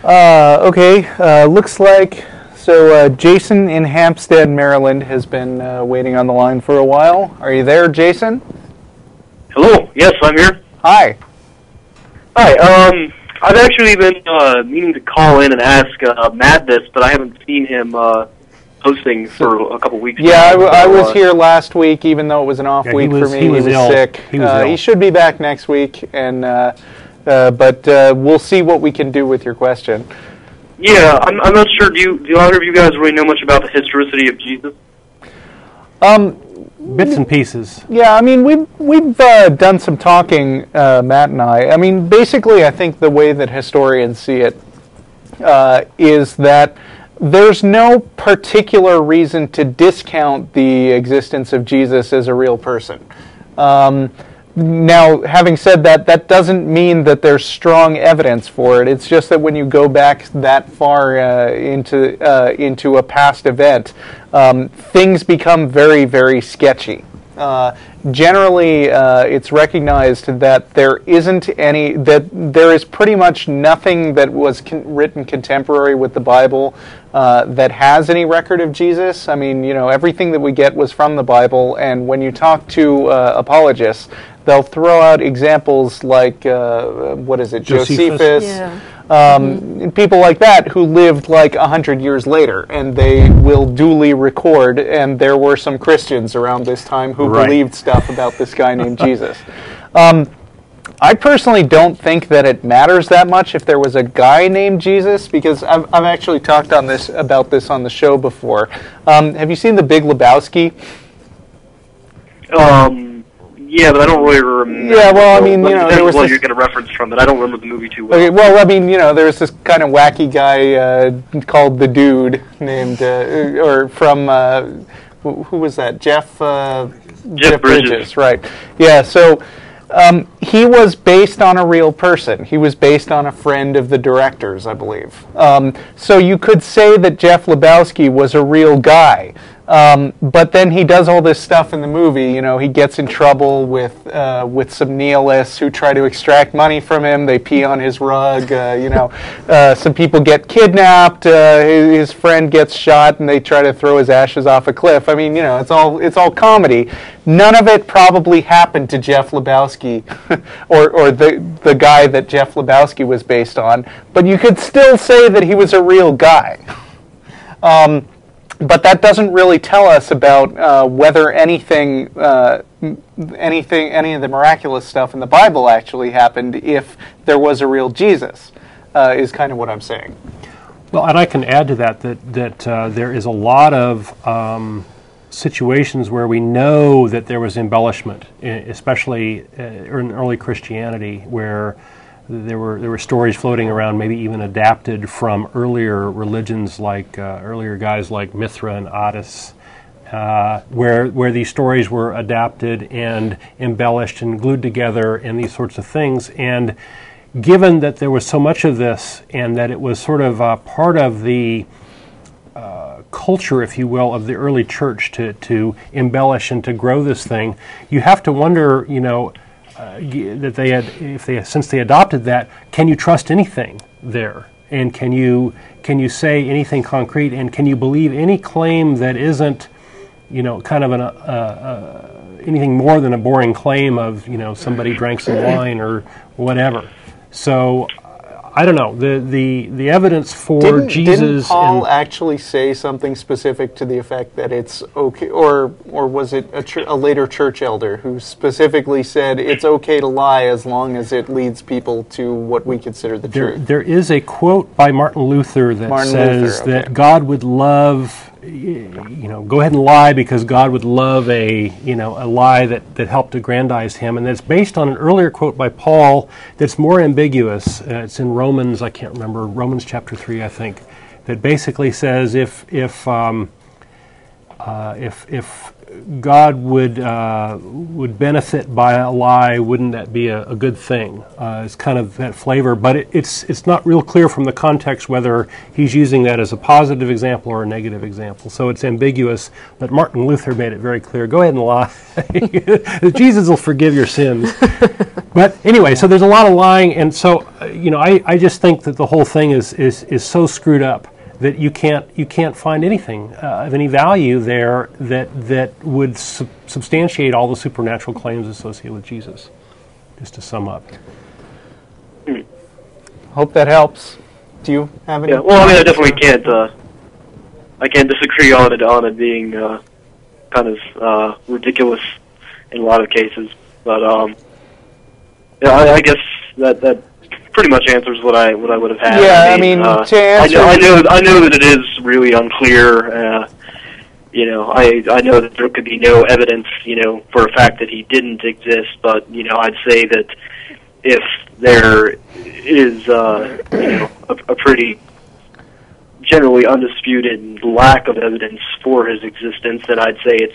Okay, looks like, Jason in Hampstead, Maryland has been waiting on the line for a while. Are you there, Jason? Hello, yes, I'm here. Hi. Hi, I've actually been meaning to call in and ask Matt this, but I haven't seen him hosting for a couple weeks Yeah, now. I was here last week, even though it was an off week for me. He was ill. Sick. He was ill. He should be back next week, and but we'll see what we can do with your question. Yeah, I'm not sure. Do either of you guys really know much about the historicity of Jesus? Bits and pieces. Yeah, I mean, we've done some talking, Matt and I. I mean, basically, I think the way that historians see it is that there's no particular reason to discount the existence of Jesus as a real person. Now, having said that, that doesn't mean that there's strong evidence for it. It's just that when you go back that far into a past event, things become very, very sketchy. Generally, it's recognized that there is pretty much nothing that was written contemporary with the Bible that has any record of Jesus. I mean, everything that we get was from the Bible, and when you talk to apologists, they'll throw out examples like, Josephus, and people like that who lived like 100 years later, and they will duly record, and there were some Christians around this time who believed stuff about this guy named Jesus. I personally don't think that it matters that much if there was a guy named Jesus, because I've actually talked about this on the show before. Have you seen The Big Lebowski? Yeah, but I don't really remember. Yeah, well, I mean, there was you're going to reference from it. I don't remember the movie too well. Okay, well, I mean, there was this kind of wacky guy called the Dude named, who was that? Jeff Bridges, right? Yeah, so he was based on a real person. He was based on a friend of the director's, I believe. So you could say that Jeff Lebowski was a real guy. But then he does all this stuff in the movie. He gets in trouble with some nihilists who try to extract money from him. They pee on his rug. Some people get kidnapped. His friend gets shot, and they try to throw his ashes off a cliff. I mean, it's all comedy. None of it probably happened to Jeff Lebowski, or the guy that Jeff Lebowski was based on. But you could still say that he was a real guy. But that doesn't really tell us about whether any of the miraculous stuff in the Bible actually happened if there was a real Jesus, is kind of what I'm saying. Well, and I can add to that there is a lot of situations where we know that there was embellishment, especially in early Christianity, where there were stories floating around, maybe even adapted from earlier religions, like earlier guys like Mithra and Attis, where these stories were adapted and embellished and glued together and these sorts of things. And given that there was so much of this, and that it was sort of part of the culture, if you will, of the early church to embellish and to grow this thing, you have to wonder, that since they adopted that, can you trust anything there? And can you say anything concrete? And can you believe any claim that isn't, kind of anything more than a boring claim of, somebody drank some wine or whatever? So I don't know. The evidence for Jesus. Didn't Paul actually say something specific to the effect that it's okay, or was it a later church elder who specifically said it's okay to lie as long as it leads people to what we consider the truth? There is a quote by Martin Luther that says that God would love, go ahead and lie because God would love a lie that helped aggrandize him, and that's based on an earlier quote by Paul that's more ambiguous. It's in Romans, I can't remember, Romans chapter 3, I think, that basically says if God would benefit by a lie, wouldn't that be a good thing? It's kind of that flavor, but it's not real clear from the context whether he's using that as a positive example or a negative example. So it's ambiguous, but Martin Luther made it very clear. Go ahead and lie. Jesus will forgive your sins. But anyway, so there's a lot of lying, and so I just think that the whole thing is so screwed up that you can't find anything of any value there that would substantiate all the supernatural claims associated with Jesus. Just to sum up. Hope that helps. Do you have any? Yeah. Well, I mean, I definitely can't. I can't disagree on it being kind of ridiculous in a lot of cases. But yeah, I guess that pretty much answers what I would have had. Yeah, I mean, to answer, I know that it is really unclear. I know that there could be no evidence, for a fact that he didn't exist. But I'd say that if there is, a pretty generally undisputed lack of evidence for his existence, then I'd say it's,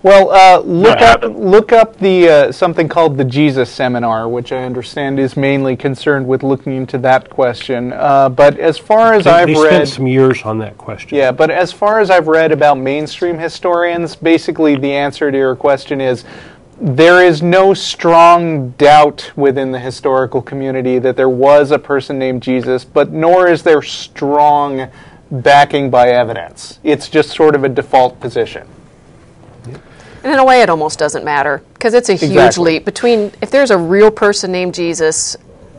well, look up the something called the Jesus Seminar, which I understand is mainly concerned with looking into that question. But as far as I've read, they spent some years on that question. Yeah, but as far as I've read about mainstream historians, basically the answer to your question is there is no strong doubt within the historical community that there was a person named Jesus, but nor is there strong backing by evidence. It's just sort of a default position. And in a way, it almost doesn't matter, because it's a huge leap between, if there's a real person named Jesus,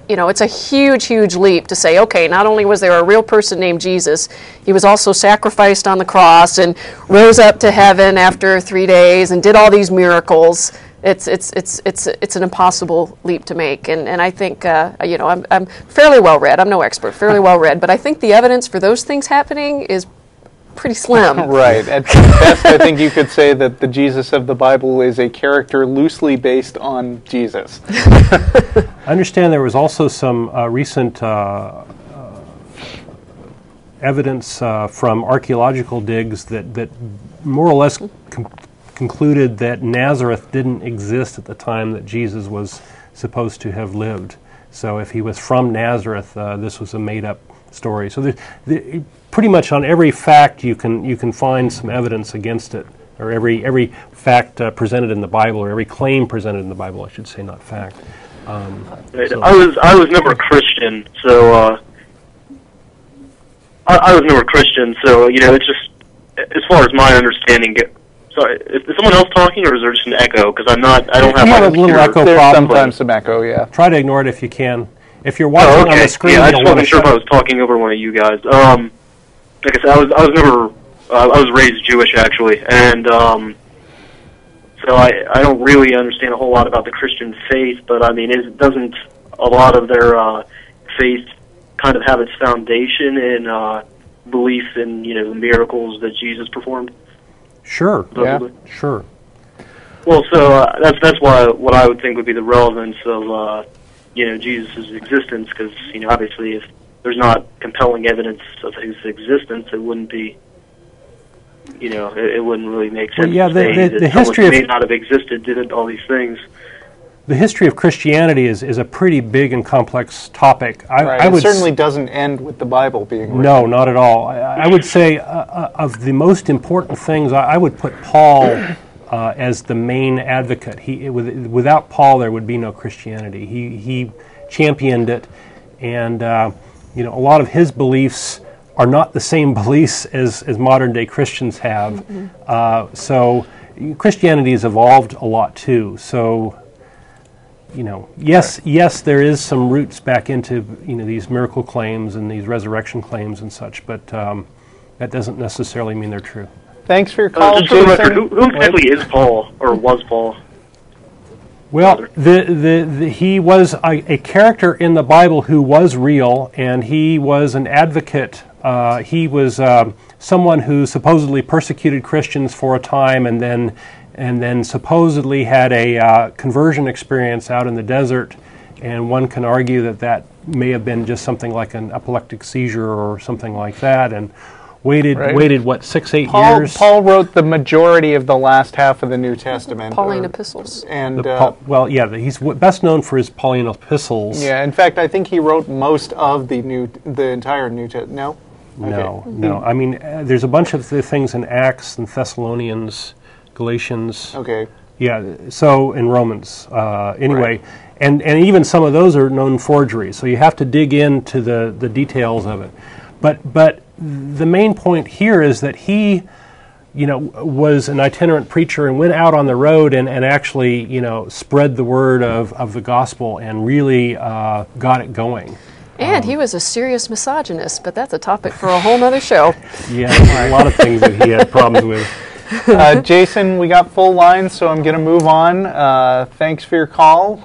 it's a huge, huge leap to say, okay, not only was there a real person named Jesus, he was also sacrificed on the cross and rose up to heaven after 3 days and did all these miracles. It's an impossible leap to make, and I think I'm fairly well read. I'm no expert, fairly well read, but I think the evidence for those things happening is pretty slim. Right. At best, I think you could say that the Jesus of the Bible is a character loosely based on Jesus. I understand there was also some recent evidence from archaeological digs that more or less concluded that Nazareth didn't exist at the time that Jesus was supposed to have lived. So if he was from Nazareth, this was a made-up story. So pretty much on every fact you can find some evidence against it, or every fact presented in the Bible, or every claim presented in the Bible, I should say, not fact. So. I was never a Christian, so I was never a Christian, so it's just as far as my understanding. Sorry, is someone else talking, or is there just an echo? Because I don't have. You have a little echo There's problem. Sometimes some echo, yeah. Try to ignore it if you can. If you're watching on the screen, yeah, I just wasn't sure if I was talking over one of you guys. Like I said, I was never. I was raised Jewish actually, and so I don't really understand a whole lot about the Christian faith. But I mean, doesn't a lot of their faith kind of have its foundation in belief in the miracles that Jesus performed? Sure. Yeah. Sure. Well, so that's why what I would think would be the relevance of Jesus' existence, because obviously if there's not compelling evidence of his existence, it wouldn't be it wouldn't really make sense. Well, yeah, to say the that history someone may not have existed, did all these things. The history of Christianity is a pretty big and complex topic. It certainly doesn't end with the Bible being written. No, not at all. I would say of the most important things, I would put Paul as the main advocate. Without Paul, there would be no Christianity. He championed it, and a lot of his beliefs are not the same beliefs as modern day Christians have. Mm-hmm. So Christianity has evolved a lot too. So. Yes, there is some roots back into these miracle claims and these resurrection claims and such, but that doesn't necessarily mean they're true. Thanks for your call, just for the record, who exactly is Paul, or was Paul? Well, he was a character in the Bible who was real, and he was an advocate. He was someone who supposedly persecuted Christians for a time, and then supposedly had a conversion experience out in the desert, and one can argue that may have been just something like an epileptic seizure or something like that. And waited what, 6-8 Paul, years? Paul wrote the majority of the last half of the New Testament. Pauline epistles. And He's best known for his Pauline epistles. yeah, in fact, I think he wrote most of the entire New Testament. No. No. I mean, there's a bunch of the things in Acts and Thessalonians, Galatians. Okay. Yeah, so in Romans. Anyway, Right. and even some of those are known forgeries, so you have to dig into the details of it. But the main point here is that he, was an itinerant preacher and went out on the road and actually, spread the word of the gospel and really got it going. And he was a serious misogynist, but that's a topic for a whole nother show. Yeah, a lot of things that he had problems with. Jason, we got full lines, so I'm going to move on. Thanks for your call.